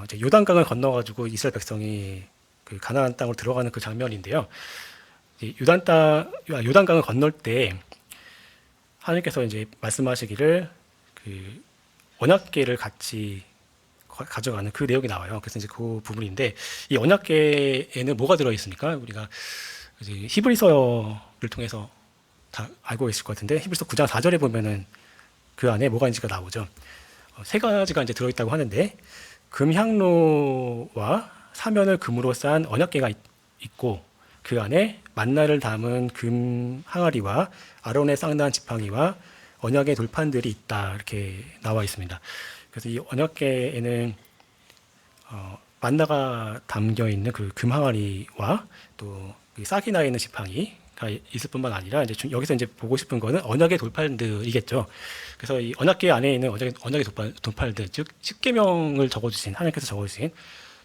이제 요단강을 건너가지고 이스라엘 백성이 그 가나안 땅으로 들어가는 그 장면인데요. 요단강을 건널 때 하나님께서 이제 말씀하시기를 그 언약궤를 같이 가져가는 그 내용이 나와요. 그래서 이제 그 부분인데 이 언약궤에는 뭐가 들어 있습니까? 우리가 이제 히브리서를 통해서 다 알고 계실 것 같은데 히브리서 9장 4절에 보면은 그 안에 뭐가 있는지가 나오죠. 세 가지가 이제 들어 있다고 하는데 금향로와 사면을 금으로 싼 언약궤가 있고 그 안에 만나를 담은 금 항아리와 아론의 쌍난 지팡이와 언약의 돌판들이 있다 이렇게 나와 있습니다. 그래서 이 언약궤에는 만나가 담겨 있는 그 금 항아리와 또 싹이 나 있는 지팡이가 있을 뿐만 아니라 이제 여기서 이제 보고 싶은 거는 언약의 돌판들이겠죠. 그래서 이 언약궤 안에 있는 언약의 돌판들, 즉 십계명을 적어주신 하나님께서 적어주신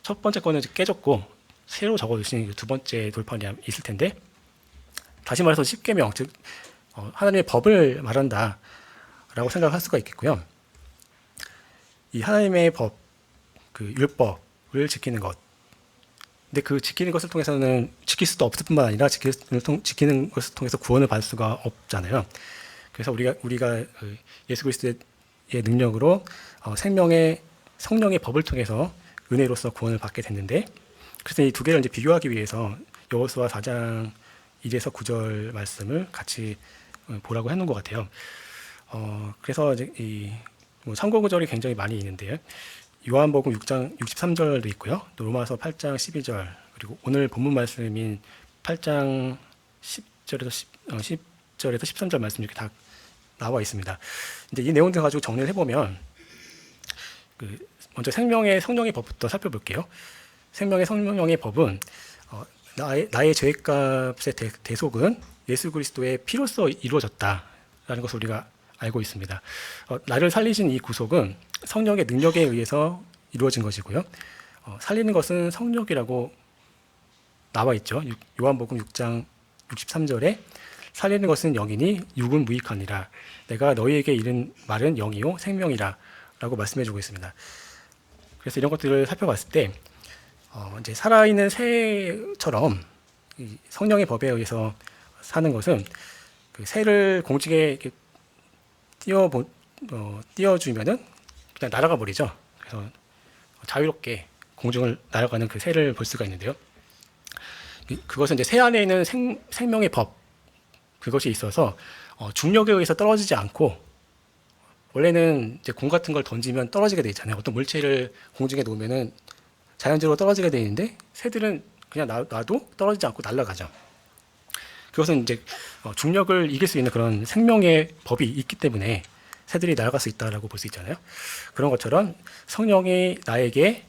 첫 번째 거는 깨졌고 새로 적어주신 두 번째 돌판이 있을 텐데 다시 말해서 십계명, 즉 하나님의 법을 말한다라고 생각할 수가 있겠고요. 이 하나님의 법, 그 율법을 지키는 것. 근데 그 지키는 것을 통해서는 지킬 수도 없을 뿐만 아니라 지키는 것을 통해서 구원을 받을 수가 없잖아요. 그래서 우리가 예수 그리스도의 능력으로 성령의 법을 통해서 은혜로서 구원을 받게 됐는데, 그래서 이 두 개를 이제 비교하기 위해서 여호수아 4장 1에서 9절 말씀을 같이 보라고 해놓은 것 같아요. 그래서 이제 참고 구절이 굉장히 많이 있는데요. 요한복음 6장 63절도 있고요. 또 로마서 8장 12절 그리고 오늘 본문 말씀인 8장 10절에서 13절 말씀 이렇게 다 나와 있습니다. 이제 이 내용들 가지고 정리를 해보면 먼저 생명의 성령의 법부터 살펴볼게요. 생명의 성령의 법은 나의 죄값의 대속은 예수 그리스도의 피로써 이루어졌다라는 것을 우리가 알고 있습니다. 나를 살리신 이 구속은 성령의 능력에 의해서 이루어진 것이고요. 살리는 것은 성령이라고 나와 있죠. 요한복음 6장 63절에 살리는 것은 영이니 육은 무익하니라. 내가 너희에게 이른 말은 영이요 생명이라 라고 말씀해주고 있습니다. 그래서 이런 것들을 살펴봤을 때 이제 살아있는 새처럼 성령의 법에 의해서 사는 것은 그 새를 공중에 이렇게 띄워주면은 그냥 날아가 버리죠. 그래서 자유롭게 공중을 날아가는 그 새를 볼 수가 있는데요. 그것은 이제 새 안에 있는 생명의 법, 그것이 있어서 중력에 의해서 떨어지지 않고, 원래는 이제 공 같은 걸 던지면 떨어지게 돼 있잖아요. 어떤 물체를 공중에 놓으면은 자연적으로 떨어지게 돼 있는데 새들은 그냥 놔도 떨어지지 않고 날아가죠. 그것은 이제 중력을 이길 수 있는 그런 생명의 법이 있기 때문에 새들이 날아갈 수 있다라고 볼 수 있잖아요. 그런 것처럼 성령이 나에게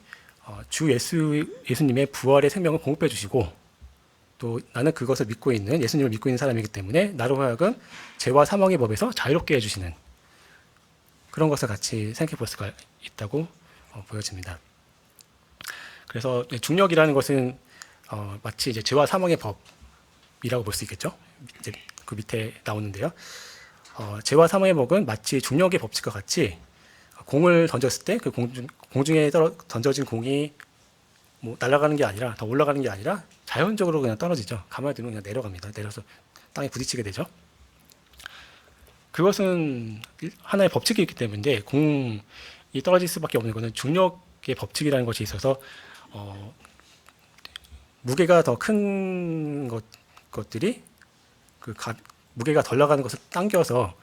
주 예수님의 부활의 생명을 공급해 주시고, 또 나는 그것을 믿고 있는 예수님을 믿고 있는 사람이기 때문에 나로 하여금 죄와 사망의 법에서 자유롭게 해주시는 그런 것을 같이 생각해 볼 수가 있다고 보여집니다. 그래서 중력이라는 것은 마치 이제 죄와 사망의 법이라고 볼 수 있겠죠. 이제 그 밑에 나오는데요. 죄와 사망의 법은 마치 중력의 법칙과 같이 공을 던졌을 때 그 공중에 던져진 공이 뭐 날아가는 게 아니라 더 올라가는 게 아니라 자연적으로 그냥 떨어지죠. 가만히 두면 그냥 내려갑니다. 내려서 땅에 부딪히게 되죠. 그것은 하나의 법칙이 있기 때문에 공이 떨어질 수밖에 없는 것은 중력의 법칙이라는 것이 있어서 무게가 더 큰 것들이 무게가 덜 나가는 것을 당겨서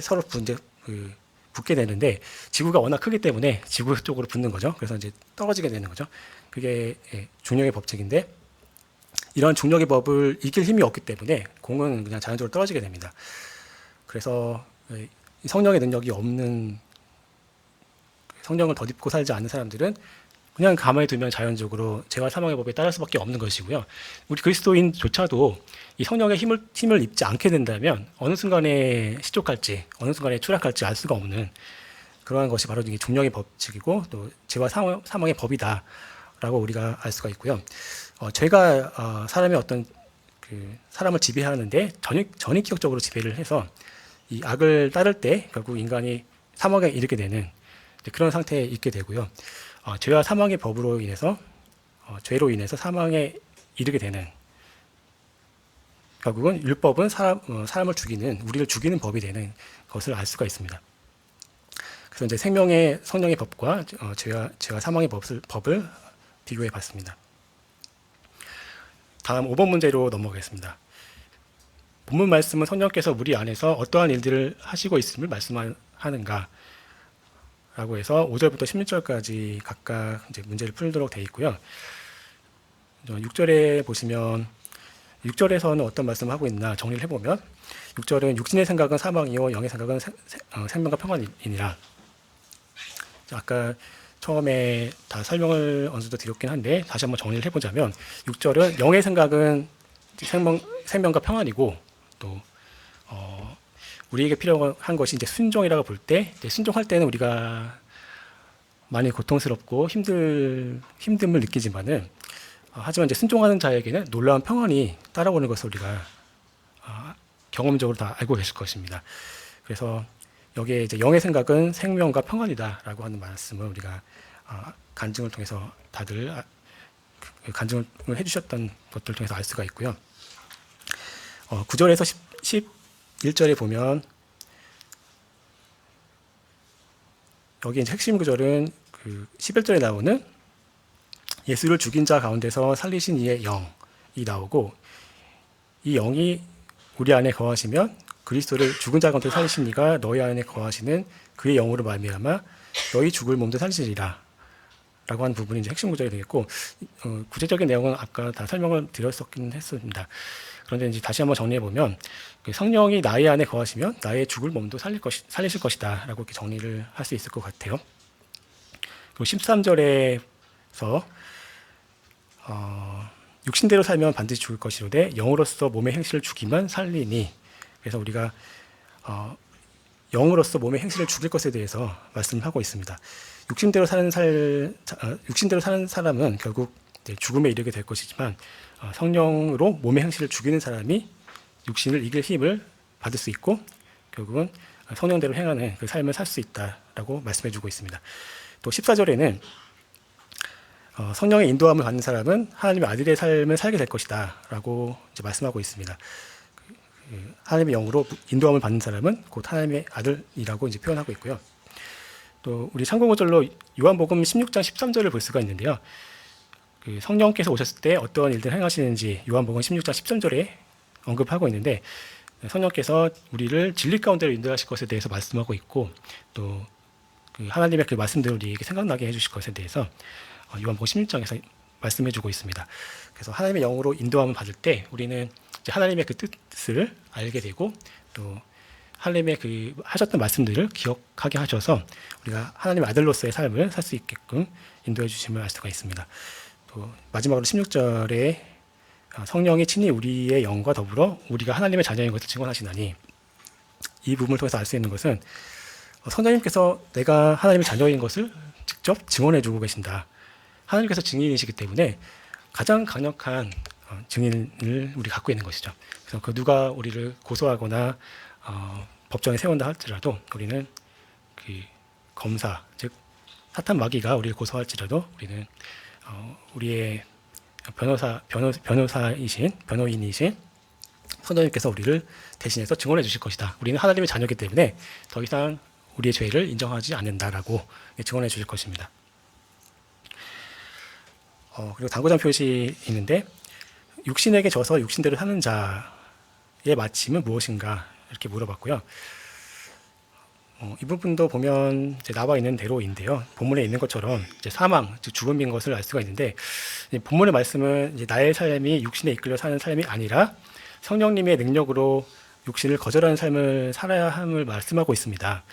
서로 붙게 되는데, 지구가 워낙 크기 때문에 지구 쪽으로 붙는 거죠. 그래서 이제 떨어지게 되는 거죠. 그게 중력의 법칙인데, 이런 중력의 법을 이길 힘이 없기 때문에 공은 그냥 자연적으로 떨어지게 됩니다. 그래서 성령의 능력이 없는, 성령을 덧입고 살지 않는 사람들은 그냥 가만히 두면 자연적으로 죄와 사망의 법에 따를 수밖에 없는 것이고요. 우리 그리스도인조차도 이 성령의 힘을 입지 않게 된다면 어느 순간에 실족할지, 어느 순간에 추락할지 알 수가 없는 그러한 것이 바로 이게 중력의 법칙이고, 또 죄와 사망의 법이다라고 우리가 알 수가 있고요. 죄가 사람의 어떤 사람을 지배하는데 전위격적으로 지배를 해서 이 악을 따를 때 결국 인간이 사망에 이르게 되는 그런 상태에 있게 되고요. 죄와 사망의 법으로 인해서 죄로 인해서 사망에 이르게 되는 결국은 율법은 사람을 죽이는, 우리를 죽이는 법이 되는 것을 알 수가 있습니다. 그래서 이제 생명의 성령의 법과 죄와 사망의 법을 비교해 봤습니다. 다음 5번 문제로 넘어가겠습니다. 본문 말씀은 성령께서 우리 안에서 어떠한 일들을 하시고 있음을 말씀하는가 라고 해서 5절부터 16절까지 각각 이제 문제를 풀도록 되어 있고요. 6절에 보시면 6절에서는 어떤 말씀을 하고 있나 정리를 해보면 6절은 육신의 생각은 사망이요 영의 생각은 생명과 평안이니라. 아까 처음에 다 설명을 어느 정도 드렸긴 한데 다시 한번 정리를 해보자면 6절은 영의 생각은 생명과 평안이고 또 우리에게 필요한 것이 이제 순종이라고 볼 때 순종할 때는 우리가 많이 고통스럽고 힘듦을 느끼지만은 하지만 이제 순종하는 자에게는 놀라운 평안이 따라오는 것을 우리가 경험적으로 다 알고 계실 것입니다. 그래서 여기에 이제 영의 생각은 생명과 평안이다라고 하는 말씀을 우리가 간증을 통해서 다들 간증을 해주셨던 것들을 통해서 알 수가 있고요. 9절에서 11절에 보면 여기 이제 핵심 구절은 그 11절에 나오는 예수를 죽인 자 가운데서 살리신 이의 영이 나오고 이 영이 우리 안에 거하시면 그리스도를 죽은 자 가운데 살리신 이가 너희 안에 거하시는 그의 영으로 말미암아 너희 죽을 몸도 살리시리라 라고 하는 부분이 이제 핵심 구절이 되겠고 구체적인 내용은 아까 다 설명을 드렸었긴 했습니다. 그런데 이제 다시 한번 정리해 보면 성령이 나의 안에 거하시면 나의 죽을 몸도 살리실 것이다 라고 이렇게 정리를 할 수 있을 것 같아요. 그리고 13절에서 육신대로 살면 반드시 죽을 것이로되 영으로서 몸의 행실을 죽이면 살리니. 그래서 우리가 영으로서 몸의 행실을 죽일 것에 대해서 말씀을 하고 있습니다. 육신대로 사는 사람은 결국 죽음에 이르게 될 것이지만 성령으로 몸의 행실을 죽이는 사람이 육신을 이길 힘을 받을 수 있고 결국은 성령대로 행하는 그 삶을 살 수 있다라고 말씀해주고 있습니다. 또 14절에는 성령의 인도함을 받는 사람은 하나님의 아들의 삶을 살게 될 것이다라고 이제 말씀하고 있습니다. 하나님의 영으로 인도함을 받는 사람은 곧 하나님의 아들이라고 이제 표현하고 있고요. 또 우리 참고구절로 요한복음 16장 13절을 볼 수가 있는데요. 그 성령께서 오셨을 때 어떠한 일들을 행하시는지 요한복음 16장 13절에 언급하고 있는데 성령께서 우리를 진리 가운데로 인도하실 것에 대해서 말씀하고 있고 또 그 하나님의 그 말씀들을 우리에게 생각나게 해주실 것에 대해서 요한복음 16장에서 말씀해주고 있습니다. 그래서 하나님의 영으로 인도함을 받을 때 우리는 이제 하나님의 그 뜻을 알게 되고 또 하나님의 그 하셨던 말씀들을 기억하게 하셔서 우리가 하나님의 아들로서의 삶을 살 수 있게끔 인도해 주심을 알 수가 있습니다. 또 마지막으로 16절에 성령이 친히 우리의 영과 더불어 우리가 하나님의 자녀인 것을 증언하시나니 이 부분을 통해서 알 수 있는 것은 성령님께서 내가 하나님의 자녀인 것을 직접 증언해 주고 계신다. 하나님께서 증인이시기 때문에 가장 강력한 증인을 우리 갖고 있는 것이죠. 그래서 그 누가 우리를 고소하거나 법정에 세운다 할지라도 우리는 그 검사, 즉 사탄 마귀가 우리를 고소할지라도 우리는 우리의 변호인이신 성령님께서 우리를 대신해서 증언해 주실 것이다. 우리는 하나님의 자녀이기 때문에 더 이상 우리의 죄를 인정하지 않는다라고 증언해 주실 것입니다. 그리고 당구장 표시 있는데 육신에게 져서 육신대로 사는 자의 마침은 무엇인가 이렇게 물어봤고요. 이 부분도 보면 이제 나와 있는 대로인데요. 본문에 있는 것처럼 이제 사망, 즉 죽음인 것을 알 수가 있는데 본문의 말씀은 이제 나의 삶이 육신에 이끌려 사는 삶이 아니라 성령님의 능력으로 육신을 거절하는 삶을 살아야 함을 말씀하고 있습니다.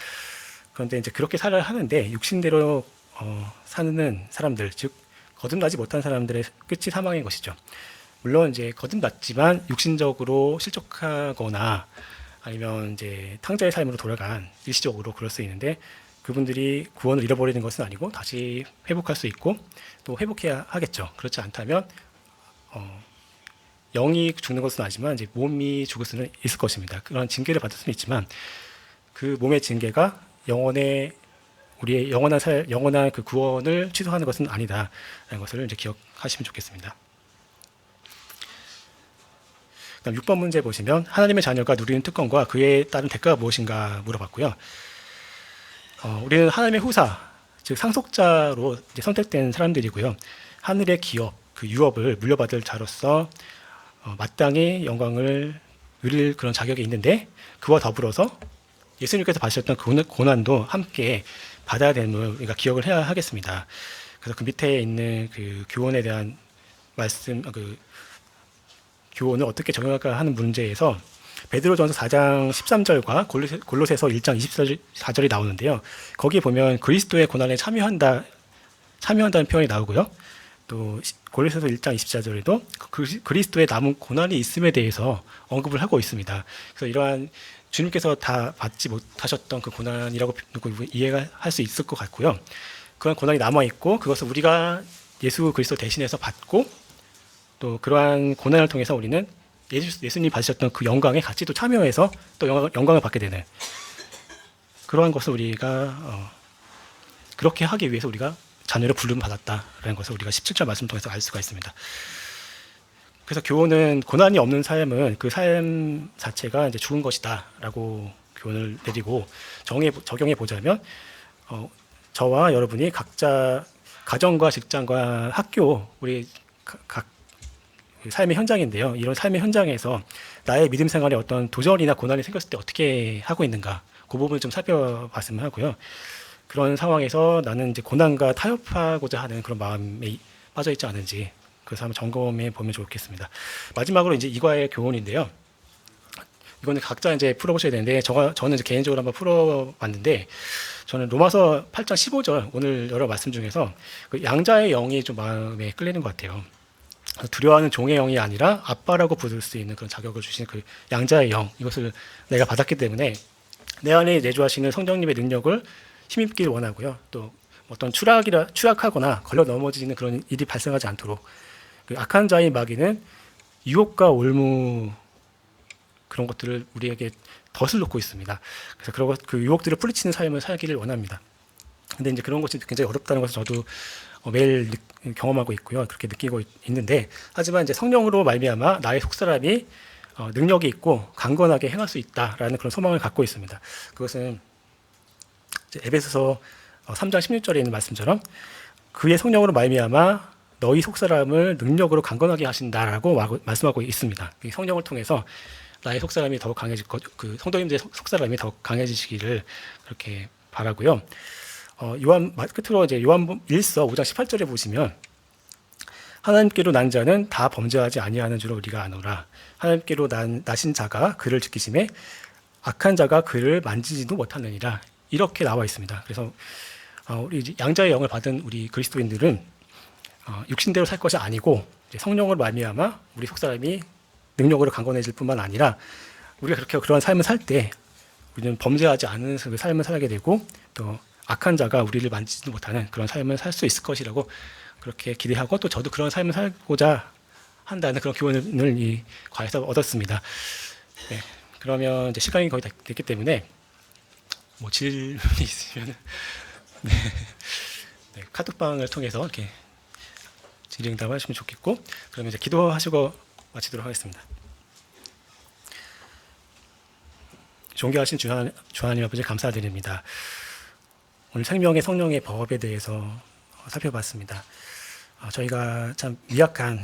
그런데 이제 그렇게 살아야 하는데 육신대로 사는 사람들, 즉 거듭나지 못한 사람들의 끝이 사망인 것이죠. 물론 이제 거듭났지만 육신적으로 실족하거나 아니면 이제 탕자의 삶으로 돌아간 일시적으로 그럴 수 있는데 그분들이 구원을 잃어버리는 것은 아니고 다시 회복할 수 있고 또 회복해야 하겠죠. 그렇지 않다면 영이 죽는 것은 아니지만 이제 몸이 죽을 수는 있을 것입니다. 그런 징계를 받을 수는 있지만 그 몸의 징계가 우리의 영원한 그 구원을 취소하는 것은 아니다라는 것을 이제 기억하시면 좋겠습니다. 그다음 6번 문제 보시면 하나님의 자녀가 누리는 특권과 그에 따른 대가가 무엇인가 물어봤고요. 우리는 하나님의 후사, 즉 상속자로 이제 선택된 사람들이고요. 하늘의 기업, 그 유업을 물려받을 자로서 마땅히 영광을 누릴 그런 자격이 있는데, 그와 더불어서 예수님께서 받으셨던 그 고난도 함께 받아야 되는 우리가 기억을 해야 하겠습니다. 그래서 그 밑에 있는 그 교훈에 대한 말씀, 그 교훈을 어떻게 적용할까 하는 문제에서 베드로전서 4장 13절과 골로새서 1장 24절이 나오는데요. 거기에 보면 그리스도의 고난에 참여한다는 표현이 나오고요. 또 골로새서 1장 24절에도 그리스도의 남은 고난이 있음에 대해서 언급을 하고 있습니다. 그래서 이러한 주님께서 다 받지 못하셨던 그 고난이라고 이해가 할 수 있을 것 같고요. 그런 고난이 남아있고 그것을 우리가 예수 그리스도 대신해서 받고, 또 그러한 고난을 통해서 우리는 예수님이 받으셨던 그 영광에 같이 또 참여해서 또 영광을 받게 되는 그러한 것을 우리가 그렇게 하기 위해서 우리가 자녀를 부름 받았다라는 것을 우리가 17절 말씀 통해서 알 수가 있습니다. 그래서 교훈은 고난이 없는 삶은 그 삶 자체가 이제 죽은 것이다라고 교훈을 내리고 적용해 보자면 저와 여러분이 각자 가정과 직장과 학교, 우리 각 삶의 현장인데요. 이런 삶의 현장에서 나의 믿음 생활에 어떤 도전이나 고난이 생겼을 때 어떻게 하고 있는가, 그 부분을 좀 살펴봤으면 하고요. 그런 상황에서 나는 이제 고난과 타협하고자 하는 그런 마음에 빠져 있지 않은지 그래서 한번 점검해 보면 좋겠습니다. 마지막으로 이제 이과의 교훈인데요. 이거는 각자 이제 풀어보셔야 되는데 저는 이제 개인적으로 한번 풀어봤는데, 저는 로마서 8장 15절 오늘 여러 말씀 중에서 그 양자의 영이 좀 마음에 끌리는 것 같아요. 두려워하는 종의 영이 아니라 아빠라고 부를 수 있는 그런 자격을 주신 그 양자의 영, 이것을 내가 받았기 때문에 내 안에 내주하시는 성령님의 능력을 힘입기를 원하고요. 또 어떤 추락하거나 걸려 넘어지는 그런 일이 발생하지 않도록, 그 악한 자의 마귀는 유혹과 올무 그런 것들을 우리에게 덫을 놓고 있습니다. 그래서 그 유혹들을 뿌리치는 삶을 살기를 원합니다. 근데 이제 그런 것이 굉장히 어렵다는 것을 저도 매일 경험하고 있고요. 그렇게 느끼고 있는데, 하지만 이제 성령으로 말미암아 나의 속사람이 능력이 있고 강건하게 행할 수 있다라는 그런 소망을 갖고 있습니다. 그것은 에베소서 3장 16절에 있는 말씀처럼 그의 성령으로 말미암아 너희 속사람을 능력으로 강건하게 하신다라고 말씀하고 있습니다. 성령을 통해서 나의 속사람이 더욱 강해질 것, 그 성도님들의 속사람이 더욱 강해지시기를 그렇게 바라고요. 끝으로 이제 요한 1서 5장 18절에 보시면 하나님께로 난 자는 다 범죄하지 아니하는 줄 우리가 아노라. 하나님께로 나신 자가 그를 지키심에 악한 자가 그를 만지지도 못하느니라. 이렇게 나와 있습니다. 그래서 우리 양자의 영을 받은 우리 그리스도인들은 육신대로 살 것이 아니고 성령으로 말미암아 우리 속사람이 능력으로 강건해질 뿐만 아니라 우리가 그렇게 그런 삶을 살 때 우리는 범죄하지 않은 삶을 살게 되고, 또 악한 자가 우리를 만지지도 못하는 그런 삶을 살 수 있을 것이라고 그렇게 기대하고, 또 저도 그런 삶을 살고자 한다는 그런 교훈을 이 과에서 얻었습니다. 네, 그러면 이제 시간이 거의 다 됐기 때문에 뭐 질문이 있으면 네, 카톡방을 통해서 이렇게 질의응답 하시면 좋겠고, 그러면 이제 기도하시고 마치도록 하겠습니다. 존귀하신 주 하나님 아버지 감사드립니다. 오늘 생명의 성령의 법에 대해서 살펴봤습니다. 저희가 참 미약한